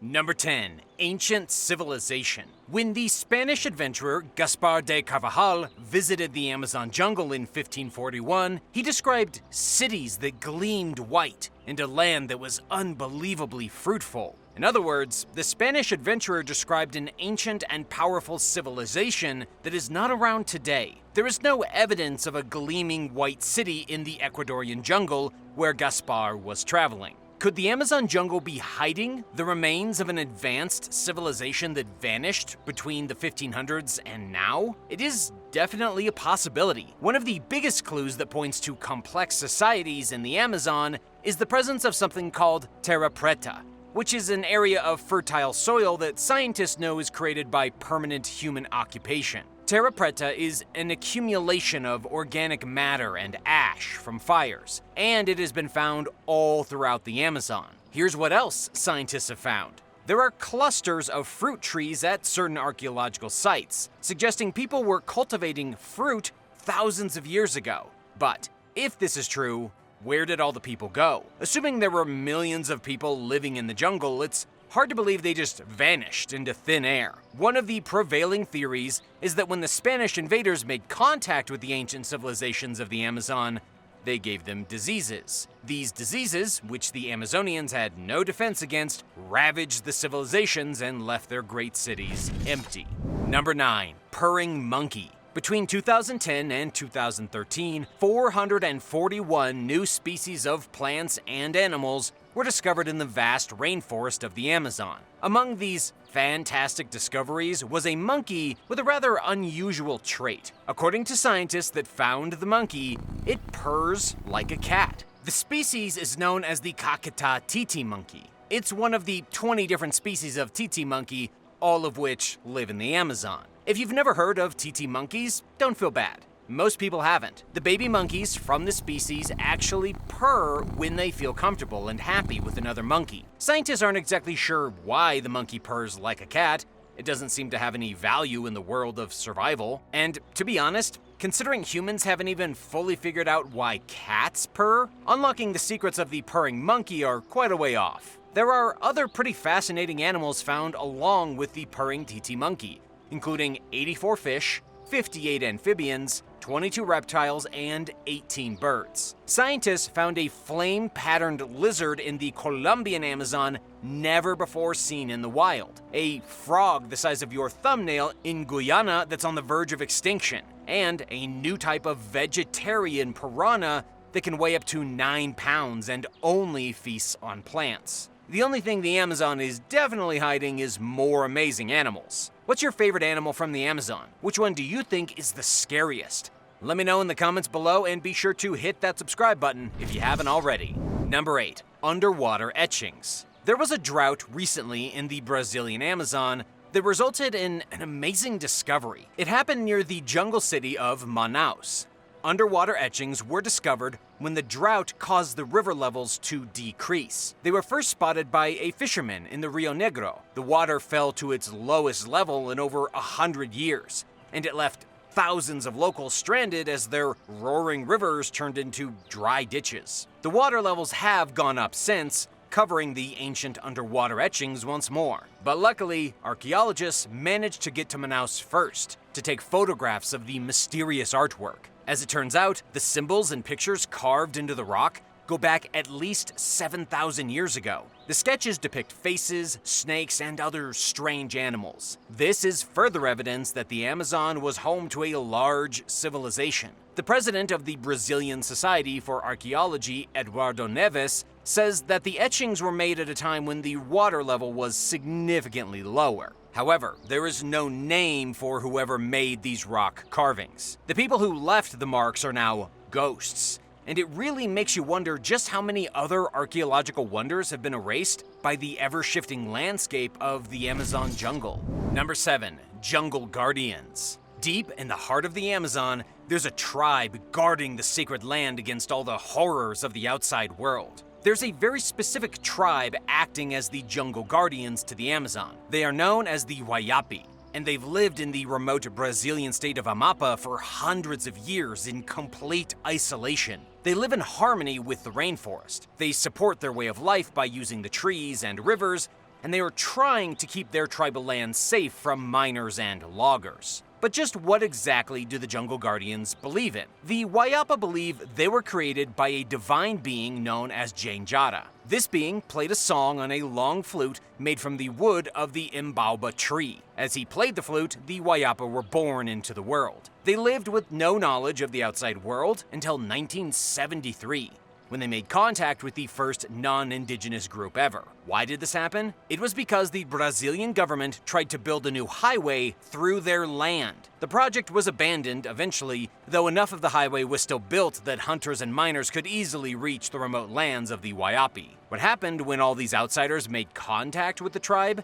Number 10. Ancient Civilization. When the Spanish adventurer Gaspar de Carvajal visited the Amazon jungle in 1541, he described cities that gleamed white and a land that was unbelievably fruitful. In other words, the Spanish adventurer described an ancient and powerful civilization that is not around today. There is no evidence of a gleaming white city in the Ecuadorian jungle where Gaspar was traveling. Could the Amazon jungle be hiding the remains of an advanced civilization that vanished between the 1500s and now? It is definitely a possibility. One of the biggest clues that points to complex societies in the Amazon is the presence of something called terra preta, which is an area of fertile soil that scientists know is created by permanent human occupation. Terra preta is an accumulation of organic matter and ash from fires, and it has been found all throughout the Amazon. Here's what else scientists have found. There are clusters of fruit trees at certain archaeological sites, suggesting people were cultivating fruit thousands of years ago. But if this is true, where did all the people go? Assuming there were millions of people living in the jungle, it's hard to believe they just vanished into thin air. One of the prevailing theories is that when the Spanish invaders made contact with the ancient civilizations of the Amazon, they gave them diseases. These diseases, which the Amazonians had no defense against, ravaged the civilizations and left their great cities empty. Number 9. Purging Monkey. Between 2010 and 2013, 441 new species of plants and animals were discovered in the vast rainforest of the Amazon. Among these fantastic discoveries was a monkey with a rather unusual trait. According to scientists that found the monkey, it purrs like a cat. The species is known as the Caqueta titi monkey. It's one of the 20 different species of titi monkey, all of which live in the Amazon. If you've never heard of titi monkeys, don't feel bad. Most people haven't. The baby monkeys from the species actually purr when they feel comfortable and happy with another monkey. Scientists aren't exactly sure why the monkey purrs like a cat. It doesn't seem to have any value in the world of survival. And to be honest, considering humans haven't even fully figured out why cats purr, unlocking the secrets of the purring monkey are quite a way off. There are other pretty fascinating animals found along with the purring titi monkey, including 84 fish, 58 amphibians, 22 reptiles, and 18 birds. Scientists found a flame-patterned lizard in the Colombian Amazon never before seen in the wild, a frog the size of your thumbnail in Guyana that's on the verge of extinction, and a new type of vegetarian piranha that can weigh up to 9 pounds and only feasts on plants. The only thing the Amazon is definitely hiding is more amazing animals. What's your favorite animal from the Amazon? Which one do you think is the scariest? Let me know in the comments below, and be sure to hit that subscribe button if you haven't already. Number 8. Underwater etchings. There was a drought recently in the Brazilian Amazon that resulted in an amazing discovery. It happened near the jungle city of Manaus. Underwater etchings were discovered when the drought caused the river levels to decrease. They were first spotted by a fisherman in the Rio Negro. The water fell to its lowest level in over 100 years, and it left thousands of locals stranded as their roaring rivers turned into dry ditches. The water levels have gone up since, covering the ancient underwater etchings once more. But luckily, archaeologists managed to get to Manaus first to take photographs of the mysterious artwork. As it turns out, the symbols and pictures carved into the rock go back at least 7,000 years ago. The sketches depict faces, snakes, and other strange animals. This is further evidence that the Amazon was home to a large civilization. The president of the Brazilian Society for Archaeology, Eduardo Neves, says that the etchings were made at a time when the water level was significantly lower. However, there is no name for whoever made these rock carvings. The people who left the marks are now ghosts, and it really makes you wonder just how many other archaeological wonders have been erased by the ever-shifting landscape of the Amazon jungle. Number 7. Jungle Guardians. Deep in the heart of the Amazon, there's a tribe guarding the sacred land against all the horrors of the outside world. There's a very specific tribe acting as the jungle guardians to the Amazon. They are known as the Wayapi, and they've lived in the remote Brazilian state of Amapá for hundreds of years in complete isolation. They live in harmony with the rainforest. They support their way of life by using the trees and rivers, and they are trying to keep their tribal lands safe from miners and loggers. But just what exactly do the Jungle Guardians believe in? The Wayapa believe they were created by a divine being known as Janjara. This being played a song on a long flute made from the wood of the Imbaoba tree. As he played the flute, the Wayapa were born into the world. They lived with no knowledge of the outside world until 1973. When they made contact with the first non-indigenous group ever. Why did this happen? It was because the Brazilian government tried to build a new highway through their land. The project was abandoned eventually, though enough of the highway was still built that hunters and miners could easily reach the remote lands of the Waiapi. What happened when all these outsiders made contact with the tribe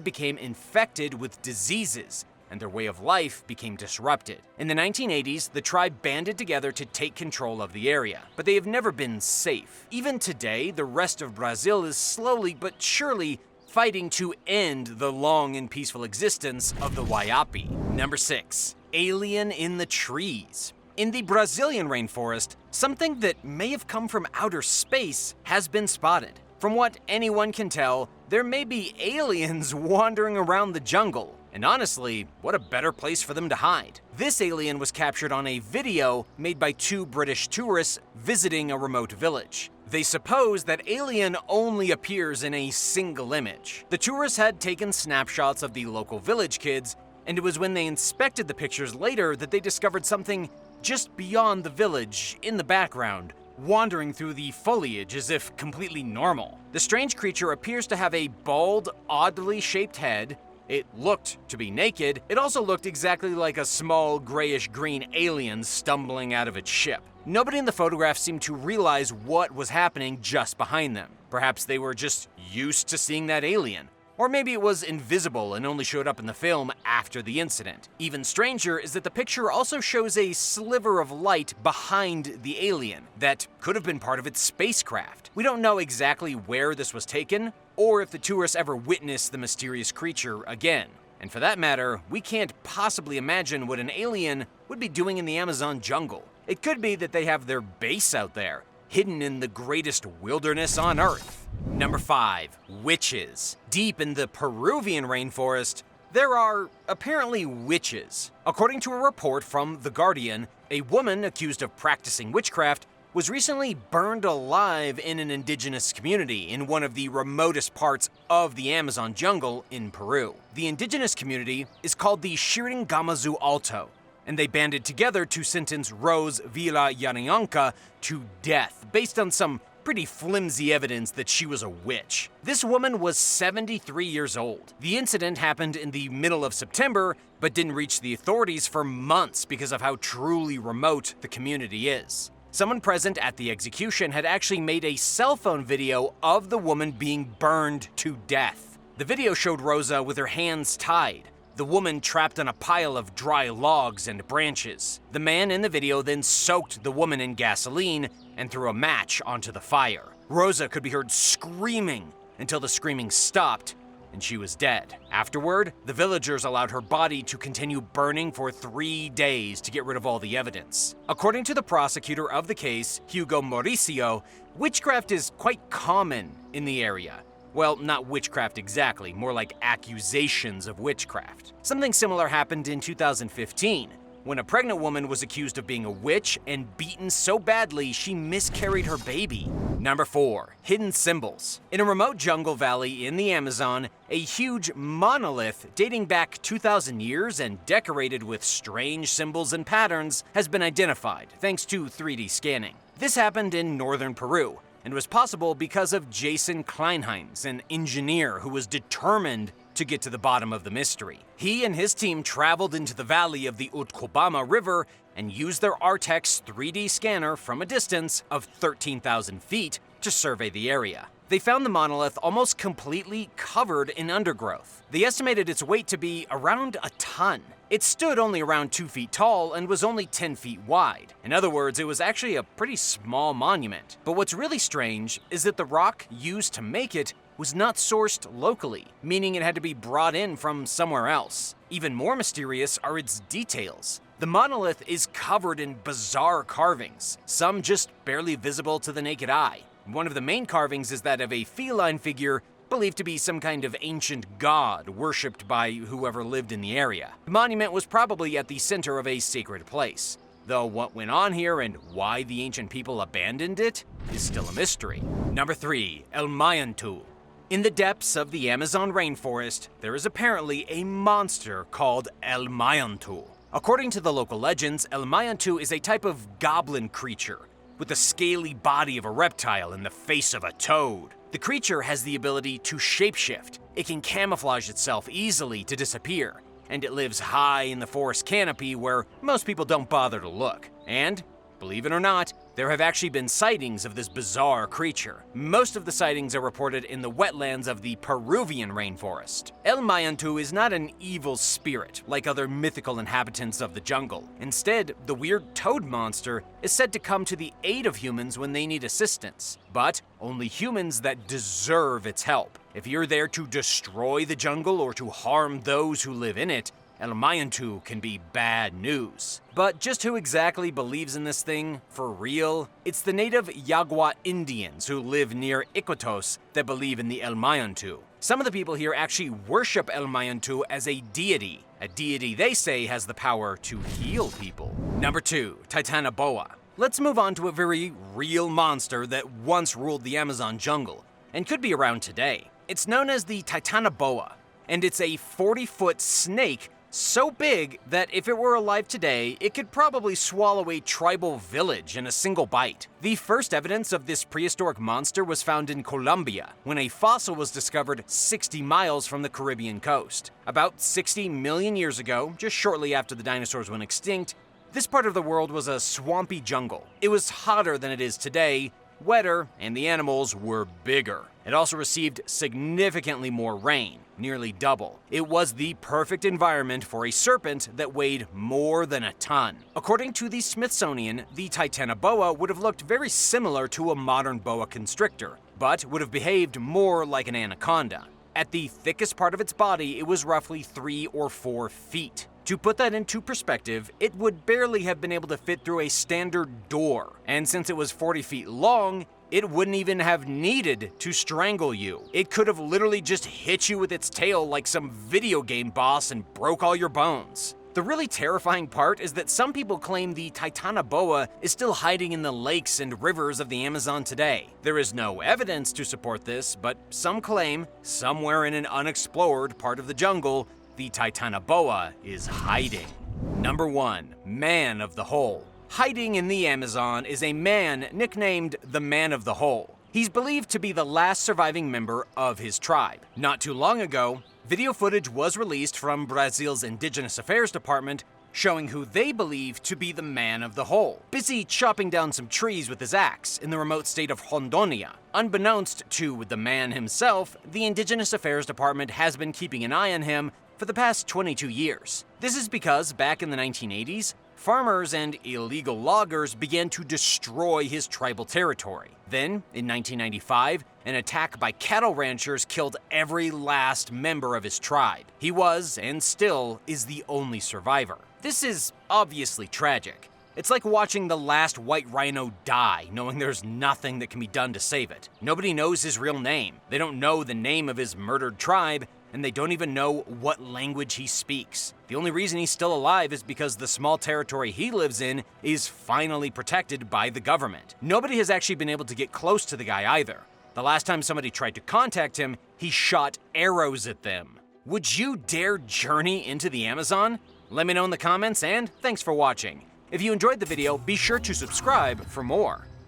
became infected with diseases, and their way of life became disrupted. In the 1980s, the tribe banded together to take control of the area, but they have never been safe. Even today, the rest of Brazil is slowly but surely fighting to end the long and peaceful existence of the Waiapi. Number 6. Alien in the trees. In the Brazilian rainforest, something that may have come from outer space has been spotted. From what anyone can tell, there may be aliens wandering around the jungle. And honestly, what a better place for them to hide. This alien was captured on a video made by 2 British tourists visiting a remote village. They suppose that alien only appears in a single image. The tourists had taken snapshots of the local village kids, and it was when they inspected the pictures later that they discovered something just beyond the village, in the background, wandering through the foliage as if completely normal. The strange creature appears to have a bald, oddly shaped head. It looked to be naked. It also looked exactly like a small grayish-green alien stumbling out of its ship. Nobody in the photograph seemed to realize what was happening just behind them. Perhaps they were just used to seeing that alien. Or maybe it was invisible and only showed up in the film after the incident. Even stranger is that the picture also shows a sliver of light behind the alien that could have been part of its spacecraft. We don't know exactly where this was taken, or if the tourists ever witnessed the mysterious creature again. And for that matter, we can't possibly imagine what an alien would be doing in the Amazon jungle. It could be that they have their base out there, hidden in the greatest wilderness on Earth. Number 5. Witches. Deep in the Peruvian rainforest, there are apparently witches. According to a report from The Guardian, a woman accused of practicing witchcraft was recently burned alive in an indigenous community in one of the remotest parts of the Amazon jungle in Peru. The indigenous community is called the Xiringamazu Alto, and they banded together to sentence Rose Villa Yarinanka to death based on some pretty flimsy evidence that she was a witch. This woman was 73 years old. The incident happened in the middle of September, but didn't reach the authorities for months because of how truly remote the community is. Someone present at the execution had actually made a cell phone video of the woman being burned to death. The video showed Rosa with her hands tied, the woman trapped on a pile of dry logs and branches. The man in the video then soaked the woman in gasoline and threw a match onto the fire. Rosa could be heard screaming until the screaming stopped and she was dead. Afterward, the villagers allowed her body to continue burning for 3 days to get rid of all the evidence. According to the prosecutor of the case, Hugo Mauricio, witchcraft is quite common in the area. Well, not witchcraft exactly, more like accusations of witchcraft. Something similar happened in 2015, when a pregnant woman was accused of being a witch and beaten so badly she miscarried her baby. Number 4. Hidden symbols. In a remote jungle valley in the Amazon, a huge monolith dating back 2,000 years and decorated with strange symbols and patterns has been identified thanks to 3D scanning. This happened in northern Peru, and was possible because of Jason Kleinheims, an engineer who was determined to get to the bottom of the mystery. He and his team traveled into the valley of the Utcobamba River and used their Artex 3D scanner from a distance of 13,000 feet to survey the area. They found the monolith almost completely covered in undergrowth. They estimated its weight to be around a ton. It stood only around 2 feet tall and was only 10 feet wide. In other words, it was actually a pretty small monument. But what's really strange is that the rock used to make it was not sourced locally, meaning it had to be brought in from somewhere else. Even more mysterious are its details. The monolith is covered in bizarre carvings, some just barely visible to the naked eye. One of the main carvings is that of a feline figure believed to be some kind of ancient god worshipped by whoever lived in the area. The monument was probably at the center of a sacred place, though what went on here and why the ancient people abandoned it is still a mystery. Number 3. El Mayantu. In the depths of the Amazon rainforest, there is apparently a monster called El Mayantu. According to the local legends, El Mayantu is a type of goblin creature with the scaly body of a reptile and the face of a toad. The creature has the ability to shapeshift. It can camouflage itself easily to disappear, and it lives high in the forest canopy where most people don't bother to look. And, believe it or not, there have actually been sightings of this bizarre creature. Most of the sightings are reported in the wetlands of the Peruvian rainforest. El Mayantu is not an evil spirit like other mythical inhabitants of the jungle. Instead, the weird toad monster is said to come to the aid of humans when they need assistance, but only humans that deserve its help. If you're there to destroy the jungle or to harm those who live in it, El Mayantu can be bad news. But just who exactly believes in this thing, for real? It's the native Yagua Indians who live near Iquitos that believe in the El Mayantu. Some of the people here actually worship El Mayantu as a deity they say has the power to heal people. Number 2. Titanoboa. Let's move on to a very real monster that once ruled the Amazon jungle, and could be around today. It's known as the Titanoboa, and it's a 40-foot snake so big that if it were alive today, it could probably swallow a tribal village in a single bite. The first evidence of this prehistoric monster was found in Colombia, when a fossil was discovered 60 miles from the Caribbean coast. About 60 million years ago, just shortly after the dinosaurs went extinct, this part of the world was a swampy jungle. It was hotter than it is today, wetter, and the animals were bigger. It also received significantly more rain, nearly double. It was the perfect environment for a serpent that weighed more than a ton. According to the Smithsonian, the Titanoboa would have looked very similar to a modern boa constrictor, but would have behaved more like an anaconda. At the thickest part of its body, it was roughly 3 or 4 feet. To put that into perspective, it would barely have been able to fit through a standard door, and since it was 40 feet long, it wouldn't even have needed to strangle you. It could have literally just hit you with its tail like some video game boss and broke all your bones. The really terrifying part is that some people claim the Titanoboa is still hiding in the lakes and rivers of the Amazon today. There is no evidence to support this, but some claim, somewhere in an unexplored part of the jungle, the Titanoboa is hiding. Number 1. Man of the Hole. Hiding in the Amazon is a man nicknamed the Man of the Hole. He's believed to be the last surviving member of his tribe. Not too long ago, video footage was released from Brazil's Indigenous Affairs Department showing who they believe to be the Man of the Hole, busy chopping down some trees with his axe in the remote state of Rondônia. Unbeknownst to the man himself, the Indigenous Affairs Department has been keeping an eye on him for the past 22 years. This is because back in the 1980s, farmers and illegal loggers began to destroy his tribal territory. Then, in 1995, an attack by cattle ranchers killed every last member of his tribe. He was, and still is, the only survivor. This is obviously tragic. It's like watching the last white rhino die, knowing there's nothing that can be done to save it. Nobody knows his real name. They don't know the name of his murdered tribe, and they don't even know what language he speaks. The only reason he's still alive is because the small territory he lives in is finally protected by the government. Nobody has actually been able to get close to the guy either. The last time somebody tried to contact him, he shot arrows at them. Would you dare journey into the Amazon? Let me know in the comments, and thanks for watching. If you enjoyed the video, be sure to subscribe for more.